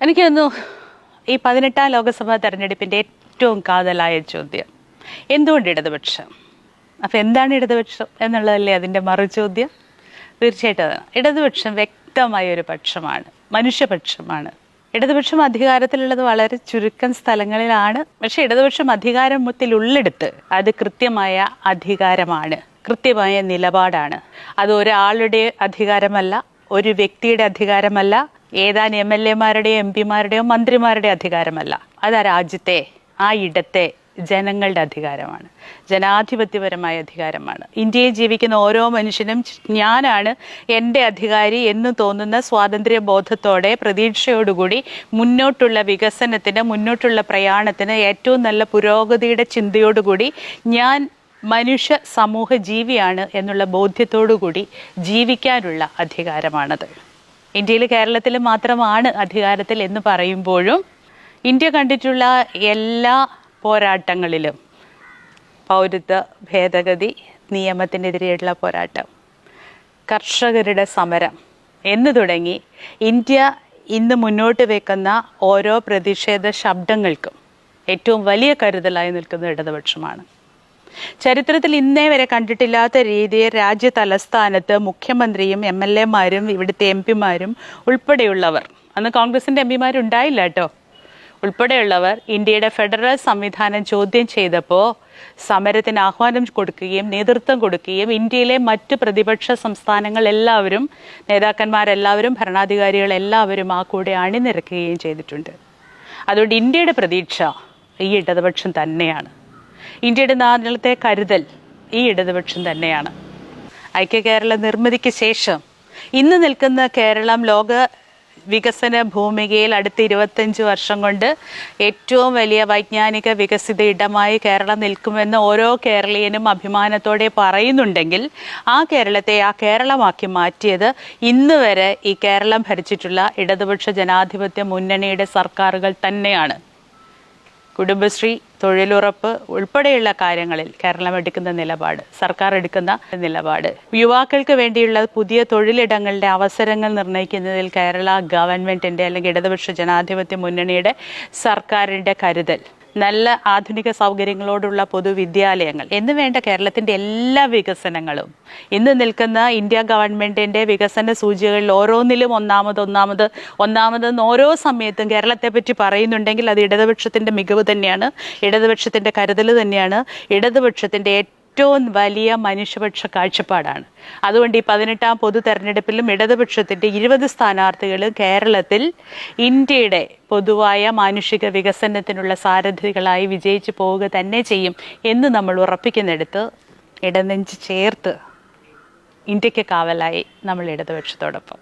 എനിക്ക് തോന്നുന്നു ഈ 18ാം ലോക്സഭാ തെരഞ്ഞെടുപ്പിൻ്റെ ഏറ്റവും കാതലായ ചോദ്യം എന്തുകൊണ്ട് ഇടതുപക്ഷം? അപ്പോൾ എന്താണ് ഇടതുപക്ഷം എന്നുള്ളതല്ലേ അതിൻ്റെ മറുചോദ്യം? തീർച്ചയായിട്ടും അതാണ്. ഇടതുപക്ഷം വ്യക്തമായ ഒരു പക്ഷമാണ്, മനുഷ്യപക്ഷമാണ്. ഇടതുപക്ഷം അധികാരത്തിലുള്ളത് വളരെ ചുരുക്കം സ്ഥലങ്ങളിലാണ്. പക്ഷേ ഇടതുപക്ഷം അധികാരത്തിലുള്ളിടത്ത് അത് കൃത്യമായ അധികാരമാണ്, കൃത്യമായ നിലപാടാണ്. അത് ഒരാളുടെ അധികാരമല്ല, ഒരു വ്യക്തിയുടെ അധികാരമല്ല, ഏതാനും MLA-മാരുടെയോ MP-മാരുടെയോ മന്ത്രിമാരുടെ അധികാരമല്ല. അത് ആ രാജ്യത്തെ, ആ ഇടത്തെ ജനങ്ങളുടെ അധികാരമാണ്, ജനാധിപത്യപരമായ അധികാരമാണ്. ഇന്ത്യയിൽ ജീവിക്കുന്ന ഓരോ മനുഷ്യനും ഞാനാണ് എൻ്റെ അധികാരി എന്ന് തോന്നുന്ന സ്വാതന്ത്ര്യ ബോധത്തോടെ, പ്രതീക്ഷയോടുകൂടി മുന്നോട്ടുള്ള വികസനത്തിന്, മുന്നോട്ടുള്ള പ്രയാണത്തിന്, ഏറ്റവും നല്ല പുരോഗതിയുടെ ചിന്തയോടുകൂടി ഞാൻ മനുഷ്യ സമൂഹ ജീവിയാണ് എന്നുള്ള ബോധ്യത്തോടുകൂടി ജീവിക്കാനുള്ള അധികാരമാണത്. ഇന്ത്യയിൽ, കേരളത്തിൽ മാത്രമാണ് അധികാരത്തിൽ എന്ന് പറയുമ്പോഴും ഇന്ത്യ കണ്ടിട്ടുള്ള എല്ലാ പോരാട്ടങ്ങളിലും പൗരത്വ ഭേദഗതി നിയമത്തിനെതിരെയുള്ള പോരാട്ടം, കർഷകരുടെ സമരം എന്ന് തുടങ്ങി ഇന്ത്യ ഇന്ന് മുന്നോട്ട് വെക്കുന്ന ഓരോ പ്രതിഷേധ ശബ്ദങ്ങൾക്കും ഏറ്റവും വലിയ കരുതലായി നിൽക്കുന്ന ഇടതുപക്ഷമാണ്. ചരിത്രത്തിൽ ഇന്നേ വരെ കണ്ടിട്ടില്ലാത്ത രീതിയിൽ രാജ്യ തലസ്ഥാനത്ത് മുഖ്യമന്ത്രിയും MLA-മാരും ഇവിടുത്തെ MP-മാരും ഉൾപ്പെടെയുള്ളവർ, അന്ന് കോൺഗ്രസിൻ്റെ MP-മാരുണ്ടായില്ല കേട്ടോ, ഉൾപ്പെടെയുള്ളവർ ഇന്ത്യയുടെ ഫെഡറൽ സംവിധാനം ചോദ്യം ചെയ്തപ്പോൾ സമരത്തിന് ആഹ്വാനം കൊടുക്കുകയും നേതൃത്വം കൊടുക്കുകയും ഇന്ത്യയിലെ മറ്റ് പ്രതിപക്ഷ സംസ്ഥാനങ്ങൾ എല്ലാവരും, നേതാക്കന്മാരെല്ലാവരും, ഭരണാധികാരികളെല്ലാവരും ആ കൂടെ അണിനിരക്കുകയും ചെയ്തിട്ടുണ്ട്. അതുകൊണ്ട് ഇന്ത്യയുടെ പ്രതീക്ഷ ഈ ഇടതുപക്ഷം തന്നെയാണ്. ഇന്ത്യയുടെ നാളത്തെ കരുതൽ ഈ ഇടതുപക്ഷം തന്നെയാണ്. ഐക്യ കേരള നിർമ്മിതിക്ക് ശേഷം ഇന്ന് നിൽക്കുന്ന കേരളം ലോക വികസന ഭൂമികയിൽ അടുത്ത 25 വർഷം കൊണ്ട് ഏറ്റവും വലിയ വൈജ്ഞാനിക വികസിത ഇടമായി കേരളം നിൽക്കുമെന്ന് ഓരോ കേരളീയനും അഭിമാനത്തോടെ പറയുന്നുണ്ടെങ്കിൽ ആ കേരളത്തെ ആ കേരളമാക്കി മാറ്റിയത് ഇന്ന് വരെ ഈ കേരളം ഭരിച്ചിട്ടുള്ള ഇടതുപക്ഷ ജനാധിപത്യ മുന്നണിയുടെ സർക്കാരുകൾ തന്നെയാണ്. കുടുംബശ്രീ, തൊഴിലുറപ്പ് ഉൾപ്പെടെയുള്ള കാര്യങ്ങളിൽ കേരളം എടുക്കുന്ന നിലപാട്, സർക്കാർ എടുക്കുന്ന നിലപാട്, യുവാക്കൾക്ക് വേണ്ടിയുള്ള പുതിയ തൊഴിലിടങ്ങളുടെ അവസരങ്ങൾ നിർണ്ണയിക്കുന്നതിൽ കേരള ഗവൺമെൻറ്റിൻ്റെ അല്ലെങ്കിൽ ഇടതുപക്ഷ ജനാധിപത്യ മുന്നണിയുടെ സർക്കാരിൻ്റെ കരുതൽ, നല്ല ആധുനിക സൗകര്യങ്ങളോടുള്ള പൊതുവിദ്യാലയങ്ങൾ എന്ന് വേണ്ട കേരളത്തിൻ്റെ എല്ലാ വികസനങ്ങളും ഇന്ന് നിൽക്കുന്ന ഇന്ത്യ ഗവൺമെൻറ്റിൻ്റെ വികസന സൂചികകളിൽ ഓരോന്നിലും ഒന്നാമതെന്ന് ഓരോ സമയത്തും കേരളത്തെ പറ്റി പറയുന്നുണ്ടെങ്കിൽ അത് ഇടതുപക്ഷത്തിൻ്റെ മികവ് തന്നെയാണ്, ഇടതുപക്ഷത്തിൻ്റെ കരുതൽ തന്നെയാണ്, ഇടതുപക്ഷത്തിൻ്റെ ഏറ്റവും വലിയ മനുഷ്യപക്ഷ കാഴ്ചപ്പാടാണ്. അതുകൊണ്ട് ഈ 18ാം പൊതു തെരഞ്ഞെടുപ്പിലും ഇടതുപക്ഷത്തിൻ്റെ 20 സ്ഥാനാർത്ഥികളും കേരളത്തിൽ ഇന്ത്യയുടെ പൊതുവായ മാനുഷിക വികസനത്തിനുള്ള സാരഥികളായി വിജയിച്ചു പോവുക തന്നെ ചെയ്യും എന്ന് നമ്മൾ ഉറപ്പിക്കുന്നിടത്ത് ഇടനെഞ്ച് ചേർത്ത് ഇന്ത്യക്ക് കാവലായി നമ്മൾ ഇടതുപക്ഷത്തോടൊപ്പം.